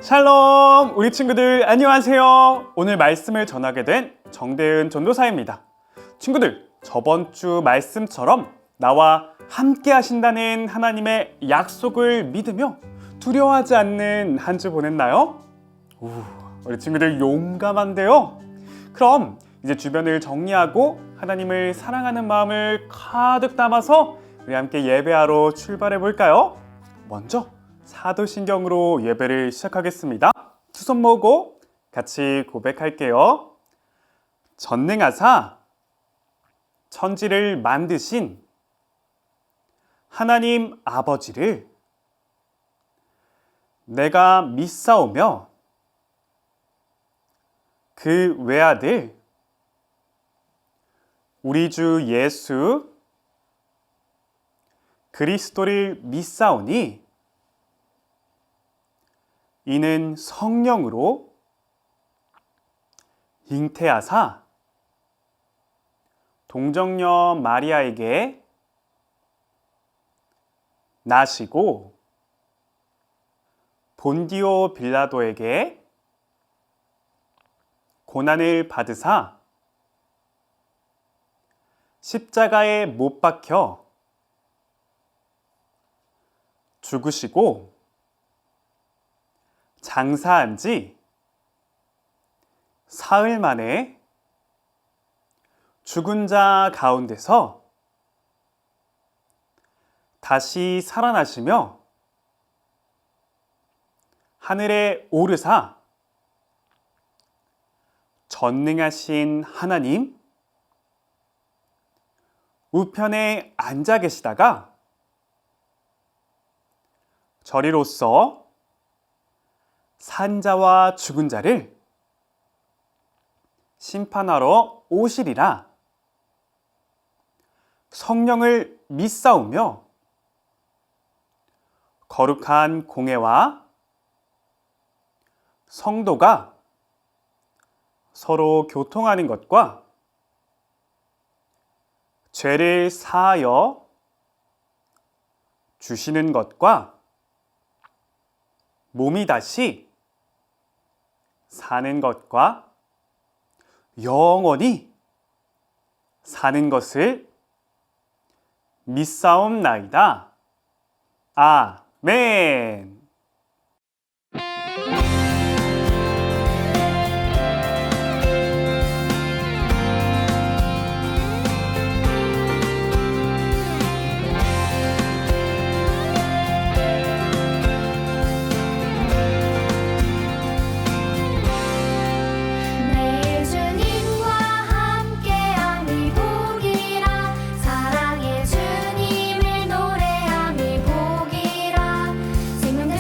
샬롬! 우리 친구들 안녕하세요. 오늘 말씀을 전하게 된 정대은 전도사입니다. 친구들, 저번 주 말씀처럼 나와 함께 하신다는 하나님의 약속을 믿으며 두려워하지 않는 한 주 보냈나요? 우리 친구들 용감한데요? 그럼 이제 주변을 정리하고 하나님을 사랑하는 마음을 가득 담아서 우리 함께 예배하러 출발해 볼까요? 먼저 사도신경으로 예배를 시작하겠습니다. 두 손 모으고 같이 고백할게요. 전능하사 천지를 만드신 하나님 아버지를 내가 믿사오며 그 외아들 우리 주 예수 그리스도를 믿사오니 이는 성령으로 잉태하사 동정녀 마리아에게 나시고 본디오 빌라도에게 고난을 받으사 십자가에 못 박혀 죽으시고 장사한 지 사흘 만에 죽은 자 가운데서 다시 살아나시며 하늘에 오르사 전능하신 하나님 우편에 앉아 계시다가 저리로서 산자와 죽은 자를 심판하러 오시리라. 성령을 믿사오며 거룩한 공회와 성도가 서로 교통하는 것과 죄를 사하여 주시는 것과 몸이 다시 사는 것과 영원히 사는 것을 믿사옵나이다. 아멘. 내 주님과 함께함이 복이라 사랑의 주님을 노래함이 복이라 생명된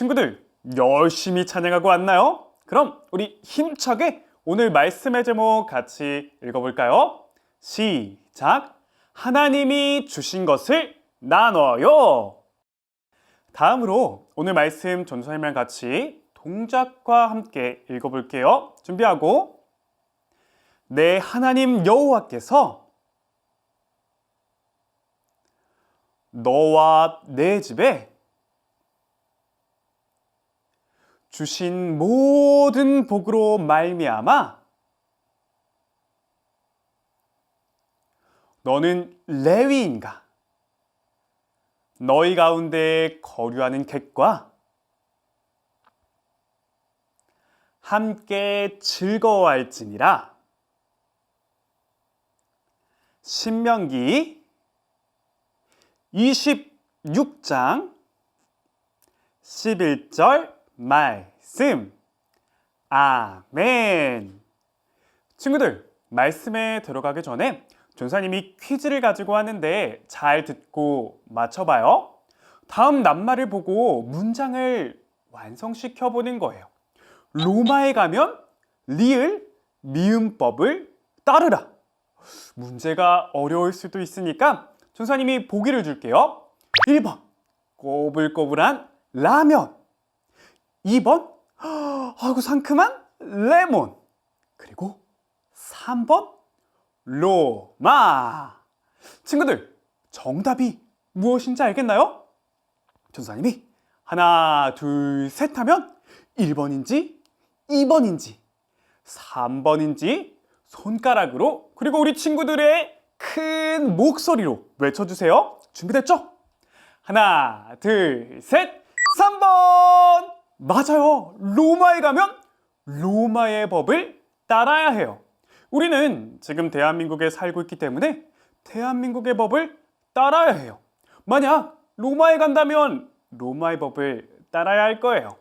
친구들, 열심히 찬양하고 왔나요? 그럼 우리 힘차게 오늘 말씀의 제목 같이 읽어볼까요? 시작! 하나님이 주신 것을 나눠요. 다음으로 오늘 말씀 전도사님이랑 같이 동작과 함께 읽어볼게요. 준비하고 내 하나님 여호와께서 너와 내 집에 주신 모든 복으로 말미암아 너는 레위인가 너희 가운데 거류하는 객과 함께 즐거워할지니라. 신명기 26장 11절 말씀. 아멘. 친구들, 말씀에 들어가기 전에 전사님이 퀴즈를 가지고 왔는데 잘 듣고 맞춰봐요. 다음 낱말을 보고 문장을 완성시켜 보는 거예요. 로마에 가면 리을, 미음법을 따르라. 문제가 어려울 수도 있으니까 전사님이 보기를 줄게요. 1번 꼬불꼬불한 라면, 2번 아이고 상큼한 레몬, 그리고 3번 로마. 친구들, 정답이 무엇인지 알겠나요? 전사님이 하나, 둘, 셋 하면 1번인지 2번인지 3번인지 손가락으로 그리고 우리 친구들의 큰 목소리로 외쳐주세요. 준비됐죠? 하나, 둘, 셋, 3번! 맞아요. 로마에 가면 로마의 법을 따라야 해요. 우리는 지금 대한민국에 살고 있기 때문에 대한민국의 법을 따라야 해요. 만약 로마에 간다면 로마의 법을 따라야 할 거예요.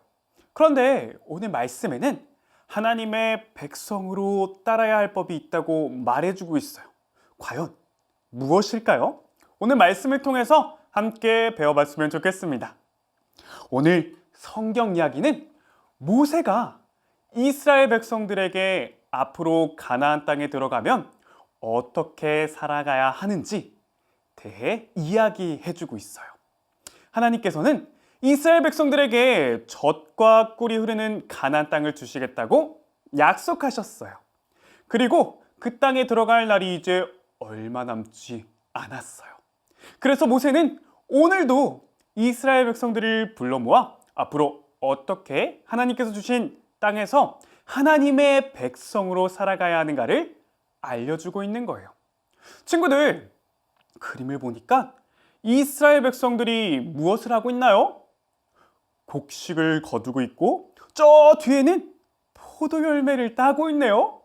그런데 오늘 말씀에는 하나님의 백성으로 따라야 할 법이 있다고 말해주고 있어요. 과연 무엇일까요? 오늘 말씀을 통해서 함께 배워봤으면 좋겠습니다. 오늘 성경 이야기는 모세가 이스라엘 백성들에게 앞으로 가나안 땅에 들어가면 어떻게 살아가야 하는지 대해 이야기해주고 있어요. 하나님께서는 이스라엘 백성들에게 젖과 꿀이 흐르는 가나안 땅을 주시겠다고 약속하셨어요. 그리고 그 땅에 들어갈 날이 이제 얼마 남지 않았어요. 그래서 모세는 오늘도 이스라엘 백성들을 불러 모아 앞으로 어떻게 하나님께서 주신 땅에서 하나님의 백성으로 살아가야 하는가를 알려주고 있는 거예요. 친구들, 그림을 보니까 이스라엘 백성들이 무엇을 하고 있나요? 곡식을 거두고 있고 저 뒤에는 포도 열매를 따고 있네요.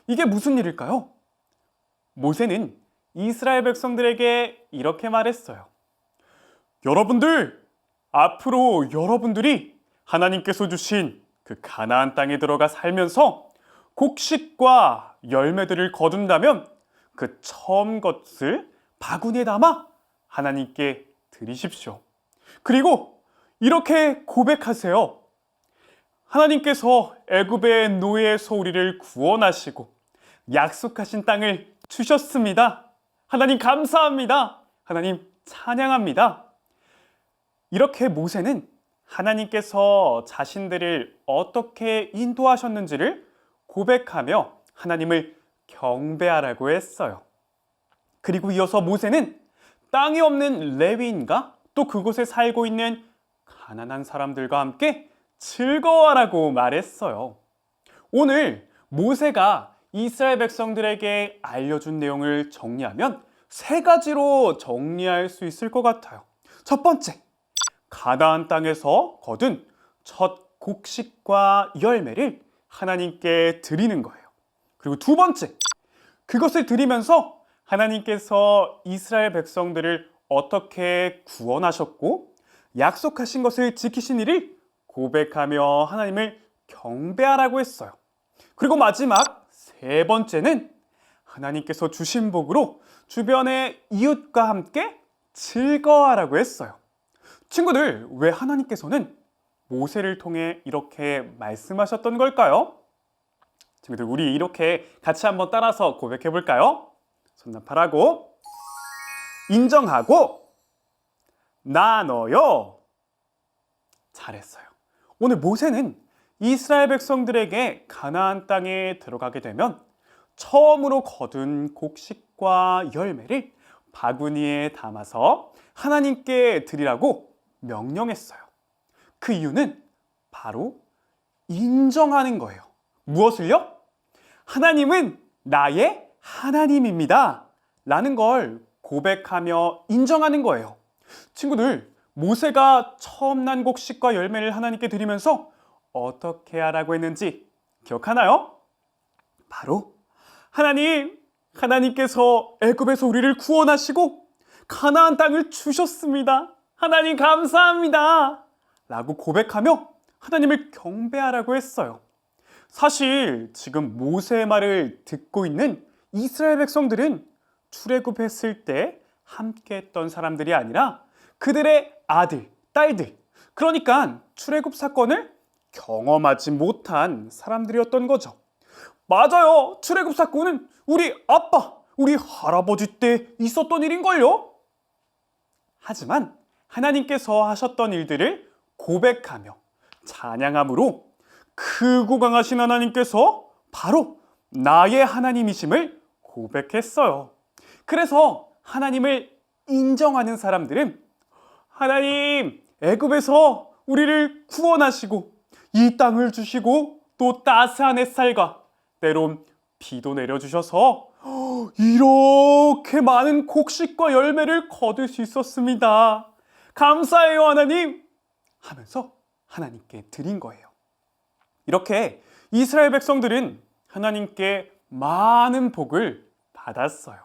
이게 무슨 일일까요? 모세는 이스라엘 백성들에게 이렇게 말했어요. 여러분들, 앞으로 여러분들이 하나님께서 주신 그 가나안 땅에 들어가 살면서 곡식과 열매들을 거둔다면 그 처음 것을 바구니에 담아 하나님께 드리십시오. 그리고 이렇게 고백하세요. 하나님께서 애굽의 노예에서 우리를 구원하시고 약속하신 땅을 주셨습니다. 하나님 감사합니다. 하나님 찬양합니다. 이렇게 모세는 하나님께서 자신들을 어떻게 인도하셨는지를 고백하며 하나님을 경배하라고 했어요. 그리고 이어서 모세는 땅이 없는 레위인과 또 그곳에 살고 있는 가난한 사람들과 함께 즐거워하라고 말했어요. 오늘 모세가 이스라엘 백성들에게 알려준 내용을 정리하면 세 가지로 정리할 수 있을 것 같아요. 첫 번째, 가나안 땅에서 거둔 첫 곡식과 열매를 하나님께 드리는 거예요. 그리고 두 번째, 그것을 드리면서 하나님께서 이스라엘 백성들을 어떻게 구원하셨고 약속하신 것을 지키신 일을 고백하며 하나님을 경배하라고 했어요. 그리고 마지막 세 번째는 하나님께서 주신 복으로 주변의 이웃과 함께 즐거워하라고 했어요. 친구들, 왜 하나님께서는 모세를 통해 이렇게 말씀하셨던 걸까요? 친구들, 우리 이렇게 같이 한번 따라서 고백해 볼까요? 손나팔하고 인정하고 나눠요. 잘했어요. 오늘 모세는 이스라엘 백성들에게 가나안 땅에 들어가게 되면 처음으로 거둔 곡식과 열매를 바구니에 담아서 하나님께 드리라고 명령했어요. 그 이유는 바로 인정하는 거예요. 무엇을요? 하나님은 나의 하나님입니다 라는 걸 고백하며 인정하는 거예요. 친구들, 모세가 처음 난 곡식과 열매를 하나님께 드리면서 어떻게 하라고 했는지 기억하나요? 바로 하나님께서 애굽에서 우리를 구원하시고 가나안 땅을 주셨습니다. 하나님 감사합니다 라고 고백하며 하나님을 경배하라고 했어요. 사실 지금 모세의 말을 듣고 있는 이스라엘 백성들은 출애굽했을 때 함께 했던 사람들이 아니라 그들의 아들, 딸들, 그러니까 출애굽 사건을 경험하지 못한 사람들이었던 거죠. 맞아요. 출애굽 사건은 우리 아빠, 우리 할아버지 때 있었던 일인걸요. 하지만 하나님께서 하셨던 일들을 고백하며 찬양함으로 크고 강하신 하나님께서 바로 나의 하나님이심을 고백했어요. 그래서 하나님을 인정하는 사람들은 하나님, 애굽에서 우리를 구원하시고 이 땅을 주시고 또 따스한 햇살과 때론 비도 내려주셔서 이렇게 많은 곡식과 열매를 거둘 수 있었습니다. 감사해요 하나님 하면서 하나님께 드린 거예요. 이렇게 이스라엘 백성들은 하나님께 많은 복을 받았어요.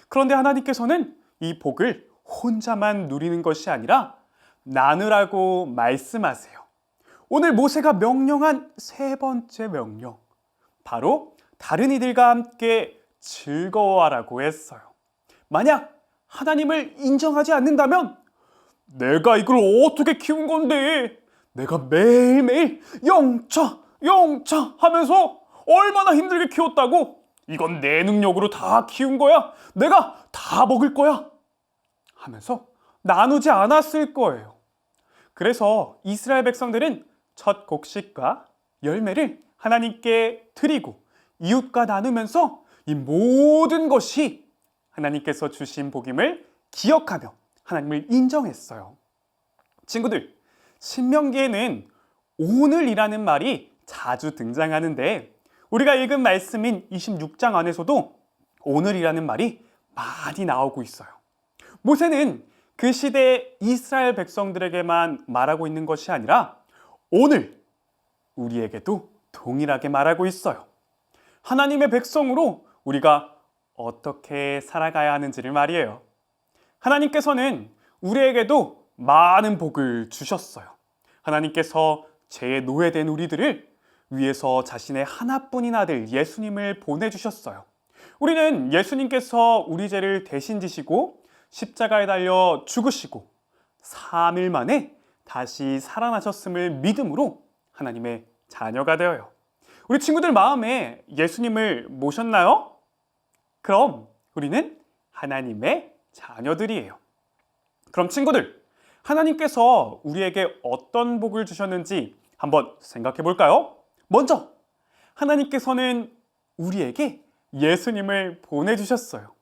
그런데 하나님께서는 이 복을 혼자만 누리는 것이 아니라 나누라고 말씀하세요. 오늘 모세가 명령한 세 번째 명령, 바로 다른 이들과 함께 즐거워하라고 했어요. 만약 하나님을 인정하지 않는다면 내가 이걸 어떻게 키운 건데, 내가 매일매일 영차 하면서 얼마나 힘들게 키웠다고, 이건 내 능력으로 다 키운 거야, 내가 다 먹을 거야 하면서 나누지 않았을 거예요. 그래서 이스라엘 백성들은 첫 곡식과 열매를 하나님께 드리고 이웃과 나누면서 이 모든 것이 하나님께서 주신 복임을 기억하며 하나님을 인정했어요. 친구들, 신명기에는 오늘이라는 말이 자주 등장하는데 우리가 읽은 말씀인 26장 안에서도 오늘이라는 말이 많이 나오고 있어요. 모세는 그 시대의 이스라엘 백성들에게만 말하고 있는 것이 아니라 오늘 우리에게도 동일하게 말하고 있어요. 하나님의 백성으로 우리가 어떻게 살아가야 하는지를 말이에요. 하나님께서는 우리에게도 많은 복을 주셨어요. 하나님께서 죄의 노예된 우리들을 위해서 자신의 하나뿐인 아들 예수님을 보내주셨어요. 우리는 예수님께서 우리 죄를 대신 지시고 십자가에 달려 죽으시고 3일 만에 다시 살아나셨음을 믿음으로 하나님의 자녀가 되어요. 우리 친구들 마음에 예수님을 모셨나요? 그럼 우리는 하나님의 자녀들이에요. 그럼 친구들, 하나님께서 우리에게 어떤 복을 주셨는지 한번 생각해 볼까요? 먼저 하나님께서는 우리에게 예수님을 보내주셨어요.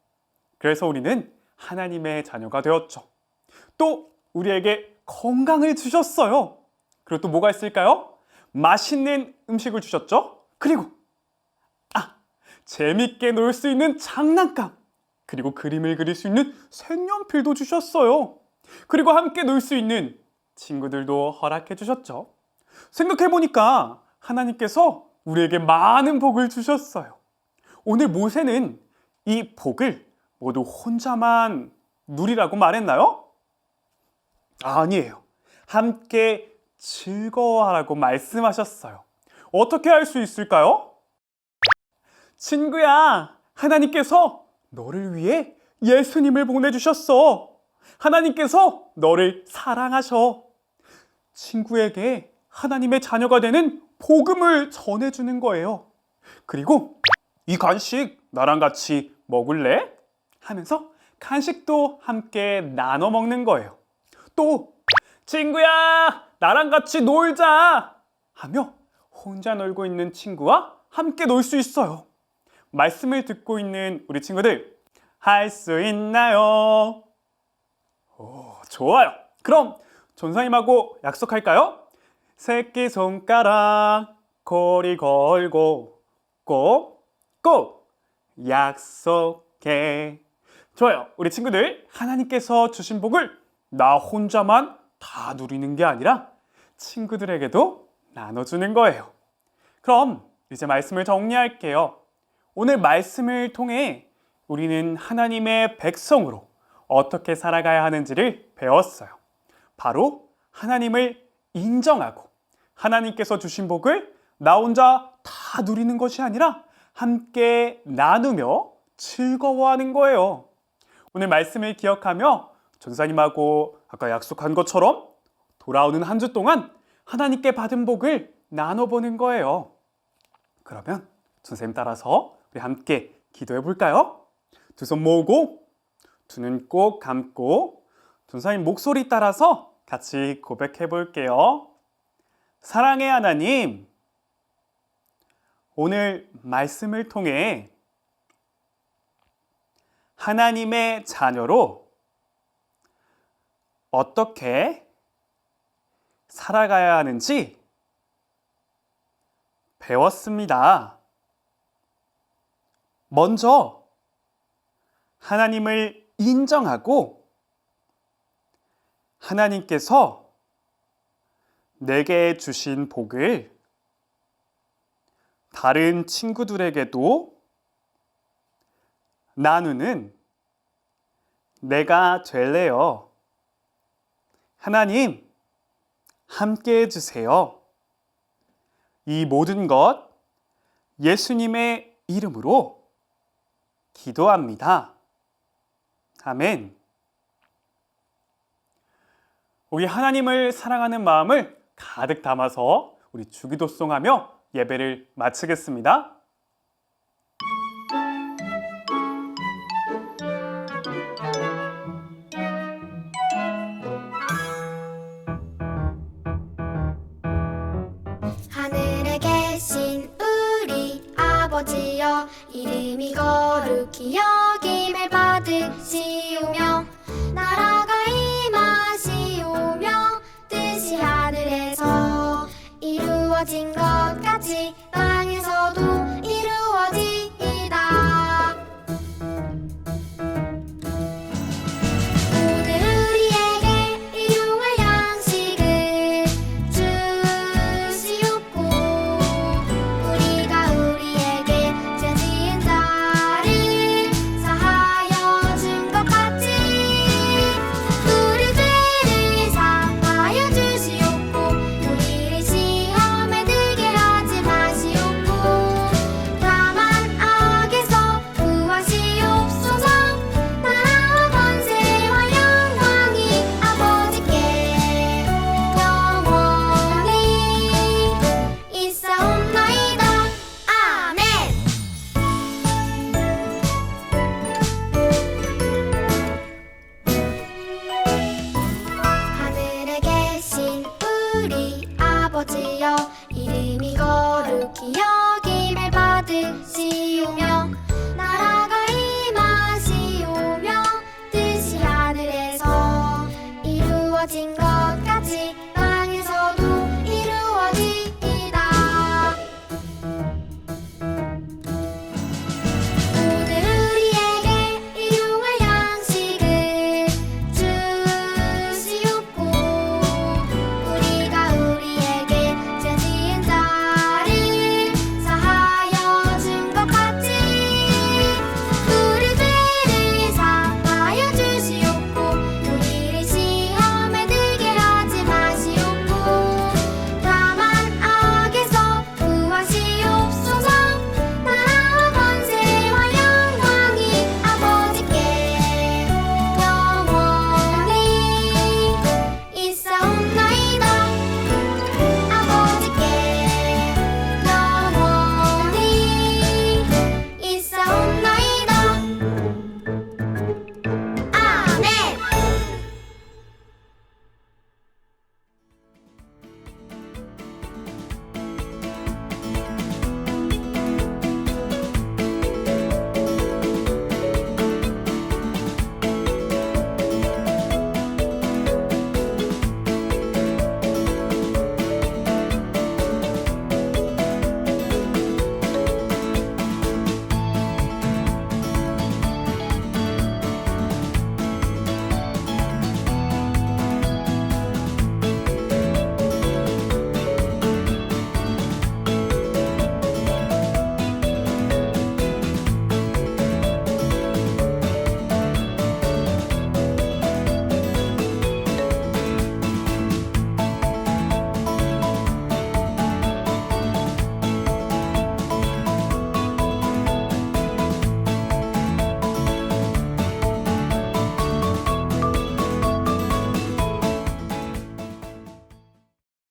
그래서 우리는 하나님의 자녀가 되었죠. 또 우리에게 건강을 주셨어요. 그리고 또 뭐가 있을까요? 맛있는 음식을 주셨죠. 그리고 재밌게 놀 수 있는 장난감, 그리고 그림을 그릴 수 있는 색연필도 주셨어요. 그리고 함께 놀 수 있는 친구들도 허락해 주셨죠. 생각해보니까 하나님께서 우리에게 많은 복을 주셨어요. 오늘 모세는 이 복을 모두 혼자만 누리라고 말했나요? 아니에요. 함께 즐거워하라고 말씀하셨어요. 어떻게 할 수 있을까요? 친구야, 하나님께서 너를 위해 예수님을 보내주셨어. 하나님께서 너를 사랑하셔. 친구에게 하나님의 자녀가 되는 복음을 전해주는 거예요. 그리고 이 간식 나랑 같이 먹을래? 하면서 간식도 함께 나눠 먹는 거예요. 또 친구야, 나랑 같이 놀자! 하며 혼자 놀고 있는 친구와 함께 놀 수 있어요. 말씀을 듣고 있는 우리 친구들, 할 수 있나요? 오, 좋아요. 그럼 전사님하고 약속할까요? 새끼손가락 고리 걸고 꼭꼭 약속해. 좋아요. 우리 친구들, 하나님께서 주신 복을 나 혼자만 다 누리는 게 아니라 친구들에게도 나눠주는 거예요. 그럼 이제 말씀을 정리할게요. 오늘 말씀을 통해 우리는 하나님의 백성으로 어떻게 살아가야 하는지를 배웠어요. 바로 하나님을 인정하고 하나님께서 주신 복을 나 혼자 다 누리는 것이 아니라 함께 나누며 즐거워하는 거예요. 오늘 말씀을 기억하며 전사님하고 아까 약속한 것처럼 돌아오는 한 주 동안 하나님께 받은 복을 나눠보는 거예요. 그러면 전사님 따라서 우리 함께 기도해 볼까요? 두 손 모으고 두 눈 꼭 감고 전사님 목소리 따라서 같이 고백해 볼게요. 사랑의 하나님, 오늘 말씀을 통해 하나님의 자녀로 어떻게 살아가야 하는지 배웠습니다. 먼저 하나님을 인정하고 하나님께서 내게 주신 복을 다른 친구들에게도 나누는 내가 될래요. 하나님, 함께 해주세요. 이 모든 것 예수님의 이름으로 기도합니다. 아멘. 우리 하나님을 사랑하는 마음을 가득 담아서 우리 주기도송하며 예배를 마치겠습니다. 하늘에 계신 우리 아버지여, 이름이 거룩히 여김을 받으시오며 나라가 임하시오며 뜻이 하늘에서 이루어진 것 같이